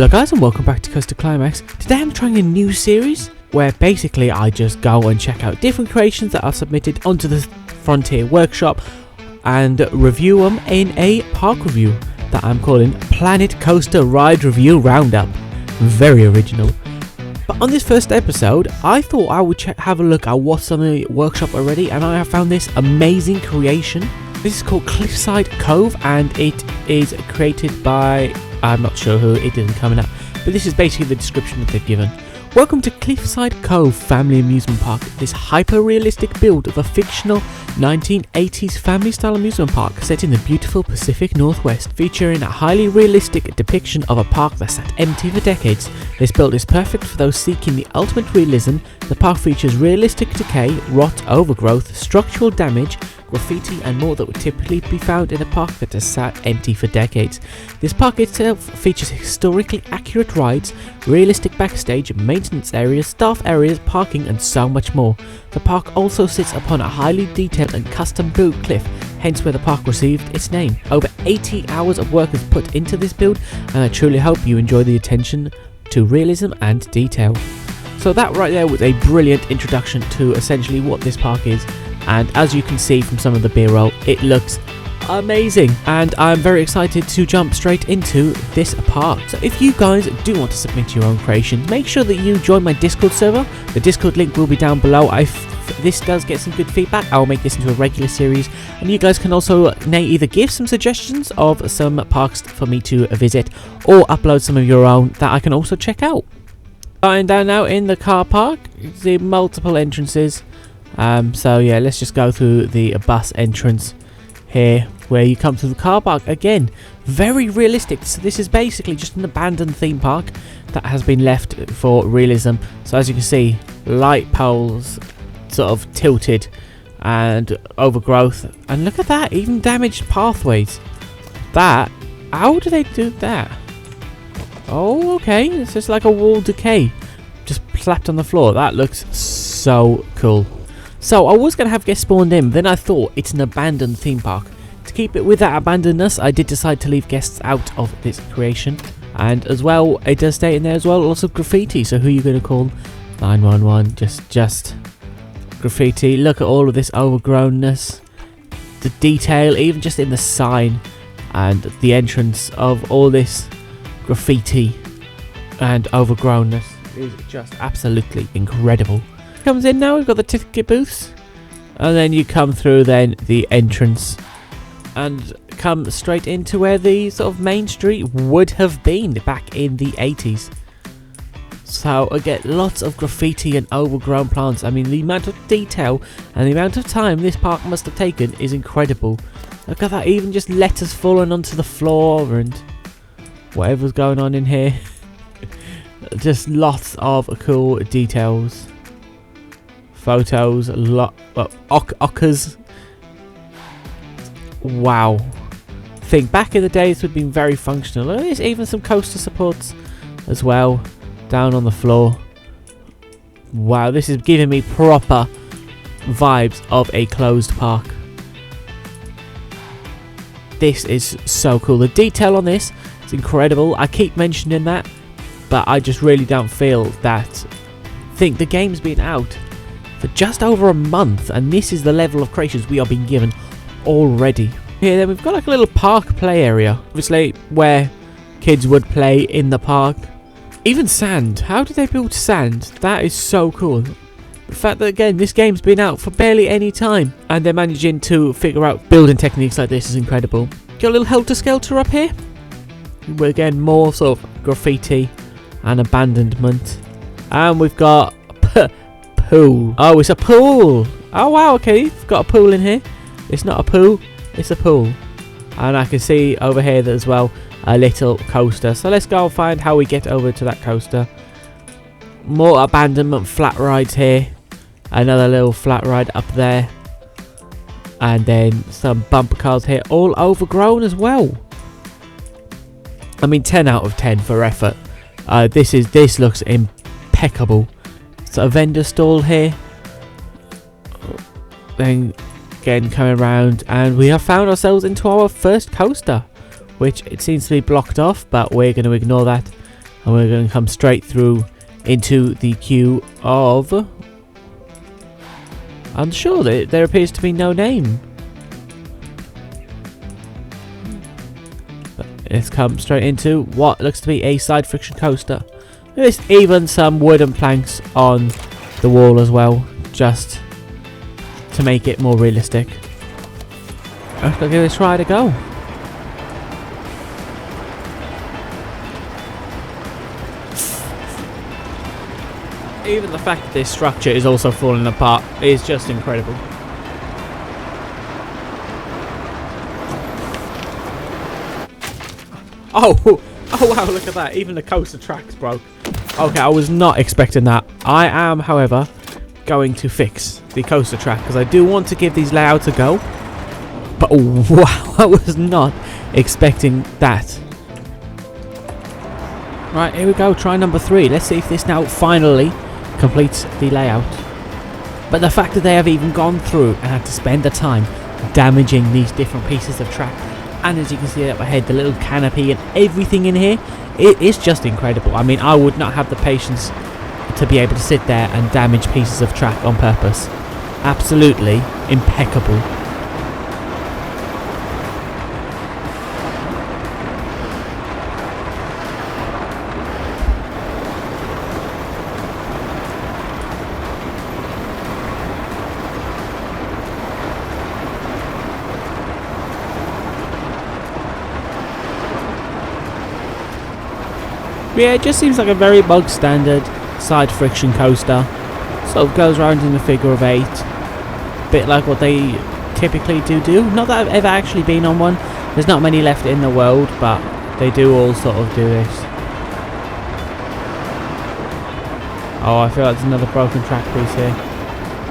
Hello guys and welcome back to Coaster Climax. Today I'm trying a new series where basically I just go and check out different creations that are submitted onto the Frontier Workshop and review them in a park review that I'm calling Planet Coaster Ride Review Roundup. Very original. But on this first episode I thought I would have a look at what's on the workshop already, and I have found this amazing creation. This is called Cliffside Cove and it is created by, I'm not sure who, it isn't coming up, but this is basically the description that they've given. Welcome to Cliffside Cove Family Amusement Park, this hyper-realistic build of a fictional 1980s family-style amusement park set in the beautiful Pacific Northwest, featuring a highly realistic depiction of a park that sat empty for decades. This build is perfect for those seeking the ultimate realism. The park features realistic decay, rot, overgrowth, structural damage, graffiti and more that would typically be found in a park that has sat empty for decades. This park itself features historically accurate rides, realistic backstage, maintenance areas, staff areas, parking and so much more. The park also sits upon a highly detailed and custom built cliff, hence where the park received its name. Over 80 hours of work is put into this build, and I truly hope you enjoy the attention to realism and detail. So that right there was a brilliant introduction to essentially what this park is. And as you can see from some of the B-roll, it looks amazing, and I'm very excited to jump straight into this park. So if you guys do want to submit your own creations, make sure that you join my Discord server. The Discord link will be down below. If this does get some good feedback, I'll make this into a regular series, and you guys can also either give some suggestions of some parks for me to visit or upload some of your own that I can also check out. Starting down now in the car park, the multiple entrances. So yeah, let's just go through the bus entrance here, where you come to the car park. Again, very realistic. So this is basically just an abandoned theme park that has been left for realism. So as you can see, light poles sort of tilted and overgrowth, and look at that, even damaged pathways. That, how do they do that? Oh, okay, it's just like a wall decay just slapped on the floor. That looks so cool. So I was going to have guests spawned in, then I thought it's an abandoned theme park. To keep it with that abandonedness, I did decide to leave guests out of this creation. And as well, it does state in there as well, lots of graffiti. So who are you going to call? 911, just graffiti. Look at all of this overgrownness. The detail, even just in the sign and the entrance of all this graffiti and overgrownness is just absolutely incredible. Comes in now, we've got the ticket booths, and then you come through then the entrance and come straight into where the sort of main street would have been back in the 80s. So again, lots of graffiti and overgrown plants. I mean, the amount of detail and the amount of time this park must have taken is incredible. Look at that, even just letters falling onto the floor and whatever's going on in here. Just lots of cool details. Photos, ockers. Wow. I think back in the day this would have been very functional. There's even some coaster supports as well down on the floor. Wow, this is giving me proper vibes of a closed park. This is so cool. The detail on this is incredible. I keep mentioning that, but I just really don't feel that. I think the game's been out for just over a month, and this is the level of creations we are being given already. Here then we've got like a little park play area, obviously where kids would play in the park. Even sand. How did they build sand? That is so cool. The fact that again this game's been out for barely any time and they're managing to figure out building techniques like this is incredible. Got a little helter-skelter up here. Again, more sort of graffiti and abandonment. And we've got pool. Oh, it's a pool. Oh wow, okay, we've got a pool in here. It's not a pool, it's a pool. And I can see over here as well a little coaster. So let's go and find how we get over to that coaster. More abandonment flat rides here. Another little flat ride up there. And then some bumper cars here, all overgrown as well. I mean, 10 out of 10 for effort. This looks impeccable. So a vendor stall here. Then again coming around, and we have found ourselves into our first coaster, which it seems to be blocked off, but we're going to ignore that And we're going to come straight through into the queue of... I'm sure that there appears to be no name. But let's come straight into what looks to be a side friction coaster. There's even some wooden planks on the wall as well, just to make it more realistic. Let's go give this ride a go. Even the fact that this structure is also falling apart is just incredible. Oh wow, look at that. Even the coaster tracks broke. Okay, I was not expecting that. I am, however, going to fix the coaster track because I do want to give these layouts a go. But wow, I was not expecting that. Right, here we go. Try number 3. Let's see if this now finally completes the layout. But the fact that they have even gone through and had to spend the time damaging these different pieces of track, and as you can see up ahead, the little canopy and everything in here, it is just incredible. I mean, I would not have the patience to be able to sit there and damage pieces of track on purpose. Absolutely impeccable. Yeah, it just seems like a very bog standard side friction coaster. Sort of goes around in the figure of 8. Bit like what they typically do. Not that I've ever actually been on one. There's not many left in the world, but they do all sort of do this. Oh, I feel like there's another broken track piece here.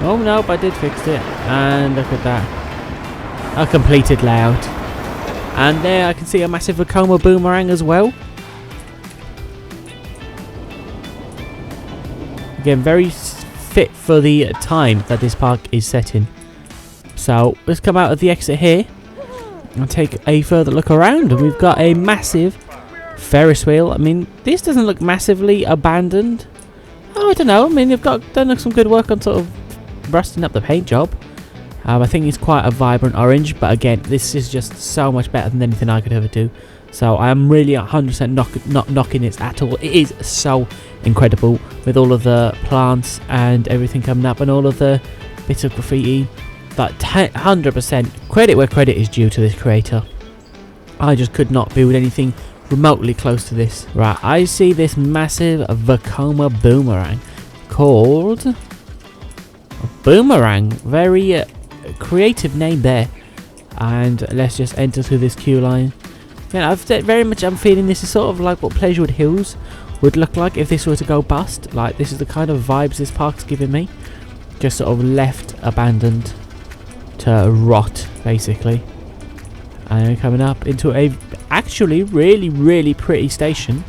Oh nope, I did fix it. And look at that. A completed layout. And there I can see a massive Vekoma boomerang as well. Again, very fit for the time that this park is set in. So let's come out of the exit here and take a further look around. And we've got a massive Ferris wheel. I mean, this doesn't look massively abandoned. Oh, I don't know. I mean, they've done some good work on sort of rusting up the paint job. I think it's quite a vibrant orange, but again, this is just so much better than anything I could ever do. So I am really 100% not knocking it at all. It is so incredible with all of the plants and everything coming up and all of the bits of graffiti. But 100% credit where credit is due to this creator. I just could not build anything remotely close to this. Right, I see this massive Vekoma boomerang called Boomerang. Very creative name there. And let's just enter through this queue line. Yeah, I'm feeling this is sort of like what Pleasurewood Hills would look like if this were to go bust. Like, this is the kind of vibes this park's giving me. Just sort of left abandoned to rot, basically. And we're coming up into a actually really pretty station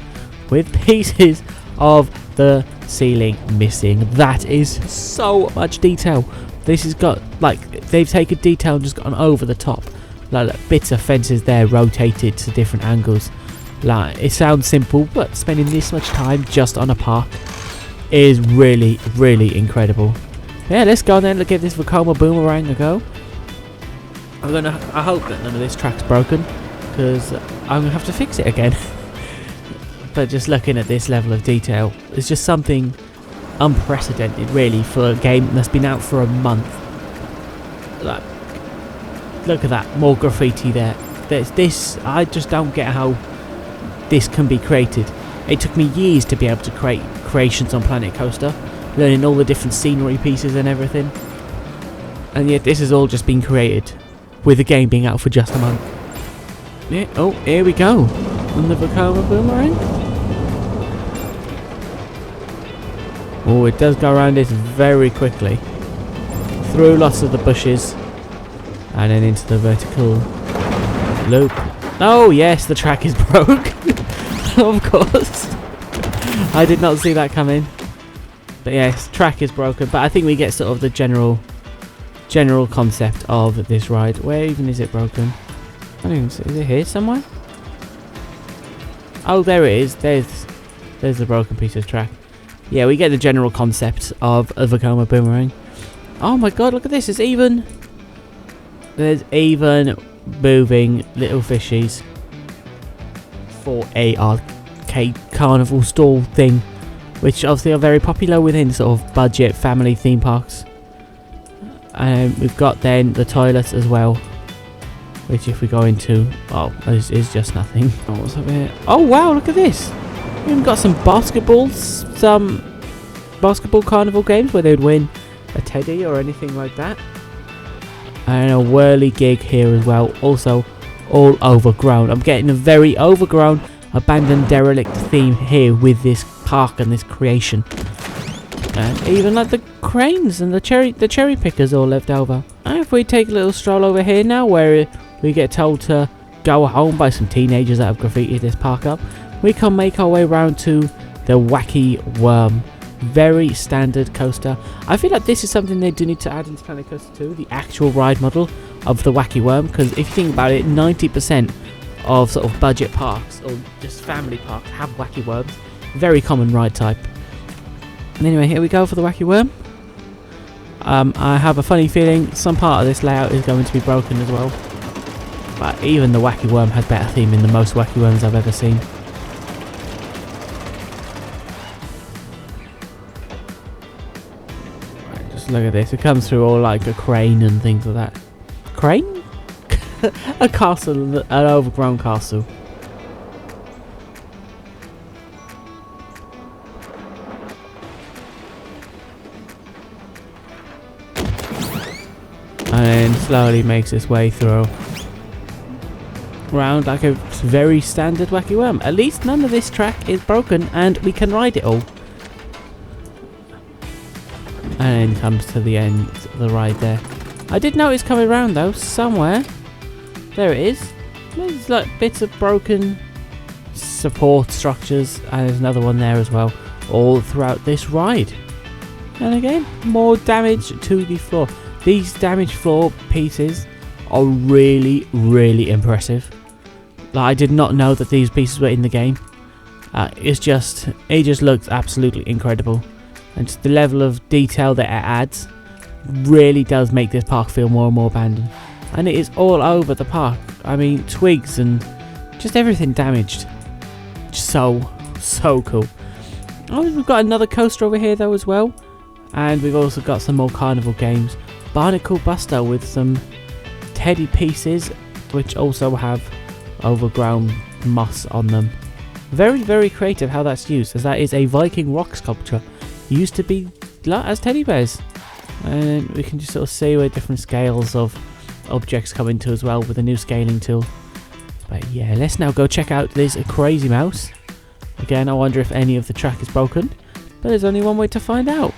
with pieces of the ceiling missing. That is so much detail. This has got, like, they've taken detail and just gone over the top. Like bits of fences there rotated to different angles. Like, it sounds simple, but spending this much time just on a park is really incredible. Yeah, let's go then. Let's give this Vekoma boomerang a go. I hope that none of this track's broken, because I'm gonna have to fix it again. But just looking at this level of detail, it's just something unprecedented, really, for a game that's been out for a month. Like, look at that, more graffiti there. There's this, I just don't get how this can be created. It took me years to be able to create creations on Planet Coaster, learning all the different scenery pieces and everything. And yet this has all just been created with the game being out for just a month. Yeah, oh, here we go. On the Vekoma boomerang. Oh, it does go around this very quickly. Through lots of the bushes. And then into the vertical loop. Oh yes, the track is broke. Of course. I did not see that coming. But yes, track is broken. But I think we get sort of the general concept of this ride. Where even is it broken? I don't even see. Is it here somewhere? Oh, there it is. There's the broken piece of track. Yeah, we get the general concept of a Vekoma boomerang. Oh my god, look at this. There's even moving little fishies for a arcade carnival stall thing, which obviously are very popular within sort of budget family theme parks. And we've got then the toilets as well, which if we go into, is just nothing. Oh, what's up here? Oh wow, look at this. We've even got some basketball carnival games where they'd win a teddy or anything like that. And a whirly gig here as well, also all overgrown. I'm getting a very overgrown, abandoned, derelict theme here with this park and this creation. And even like the cranes and the cherry pickers all left over. And if we take a little stroll over here now, where we get told to go home by some teenagers that have graffitied this park up, we can make our way around to the Wacky Worm. Very standard coaster. I feel like this is something they do need to add into Planet Coaster 2, the actual ride model of the Wacky Worm, because if you think about it, 90% of sort of budget parks or just family parks have Wacky Worms. Very common ride type. Anyway, here we go for the Wacky Worm. I have a funny feeling some part of this layout is going to be broken as well. But even the Wacky Worm has better theming than most Wacky Worms I've ever seen. Right, just look at this. It comes through all like a crane and things like that. Crane? A castle, an overgrown castle. And then slowly makes its way through round like a very standard Wacky Worm. At least none of this track is broken and we can ride it all. And then comes to the end of the ride there. I did notice coming around though, somewhere. There it is. There's like bits of broken support structures, and there's another one there as well, all throughout this ride. And again, more damage to the floor. These damaged floor pieces are really, really impressive. Like, I did not know that these pieces were in the game. It just looks absolutely incredible, and just the level of detail that it adds really does make this park feel more and more abandoned. And it is all over the park. I mean, twigs and just everything damaged. So cool. Oh, we've got another coaster over here though as well, and we've also got some more carnival games. Barnacle Buster with some teddy pieces, which also have overgrown moss on them. Very, very creative how that's used, as that is a Viking rock sculpture. Used to be as teddy bears. And we can just sort of see where different scales of objects come into as well with a new scaling tool. But yeah, let's now go check out this crazy mouse. Again, I wonder if any of the track is broken, but there's only one way to find out.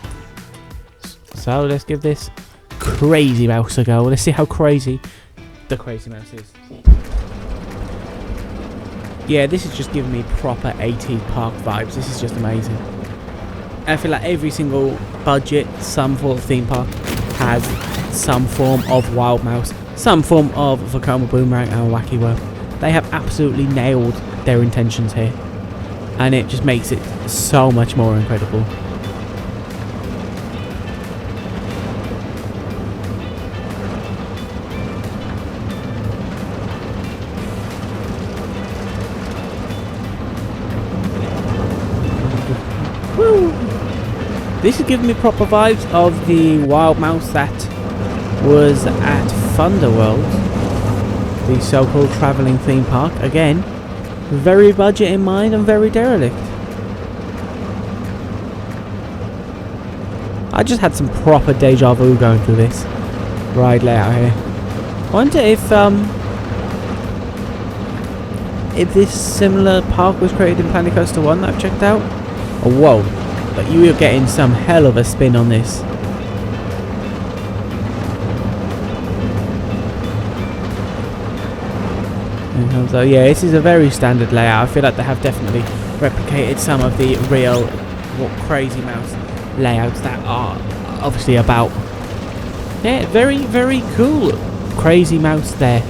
So let's give this crazy mouse a go. Let's see how crazy the crazy mouse is. Yeah, this is just giving me proper 80s park vibes. This is just amazing. I feel like every single budget, some sort of theme park has some form of wild mouse, some form of Vekoma boomerang and Wacky Worm. They have absolutely nailed their intentions here, and it just makes it so much more incredible. Woo! This is giving me proper vibes of the wild mouse that was at Thunderworld, the so-called travelling theme park. Again, very budget in mind and very derelict. I just had some proper deja vu going through this ride layout here. I wonder if this similar park was created in Planet Coaster 1 that I've checked out. Oh, whoa, but you are getting some hell of a spin on this. So yeah, this is a very standard layout. I feel like they have definitely replicated some of the real crazy mouse layouts that are obviously about. Yeah, very, very cool crazy mouse there.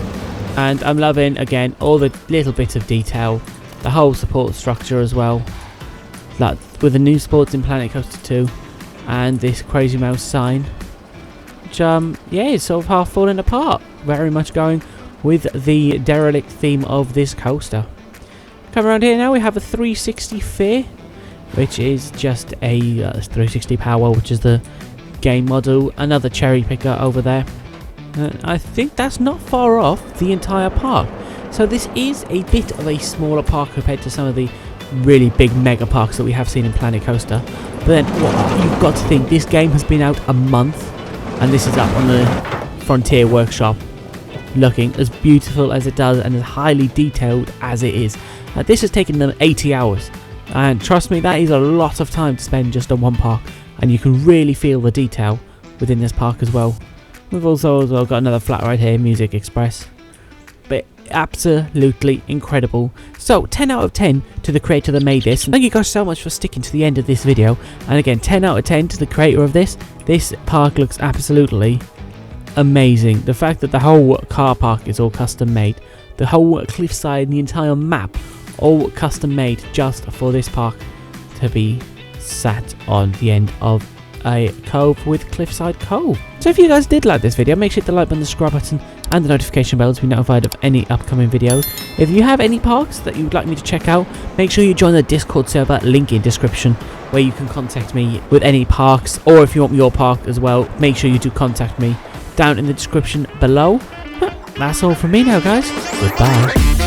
And I'm loving, again, all the little bits of detail, the whole support structure as well. like with the new sports in Planet Coaster 2 and this Crazy Mouse sign, which yeah, it's sort of half falling apart. Very much going with the derelict theme of this coaster. Come around here now, we have a 360 Fair, which is just a 360 Power, which is the game model. Another cherry picker over there. I think that's not far off the entire park. So this is a bit of a smaller park compared to some of the really big mega parks that we have seen in Planet Coaster. But then you've got to think, this game has been out a month, and this is up on the Frontier Workshop, looking as beautiful as it does and as highly detailed as it is. This has taken them 80 hours, and trust me, that is a lot of time to spend just on one park, and you can really feel the detail within this park as well. We've also got another flat right here, Music Express. But absolutely incredible. So 10 out of 10 to the creator that made this. Thank you guys so much for sticking to the end of this video. And again, 10 out of 10 to the creator of this. This park looks absolutely amazing. The fact that the whole car park is all custom made, the whole cliffside and the entire map all custom made just for this park to be sat on the end of a cove with Cliffside Cove. So if you guys did like this video, make sure to hit the like button, the subscribe button and the notification bell to be notified of any upcoming videos. If you have any parks that you would like me to check out, make sure you join the Discord server, link in description, where you can contact me with any parks, or if you want your park as well, make sure you do contact me down in the description below. But that's all from me now, guys. Goodbye.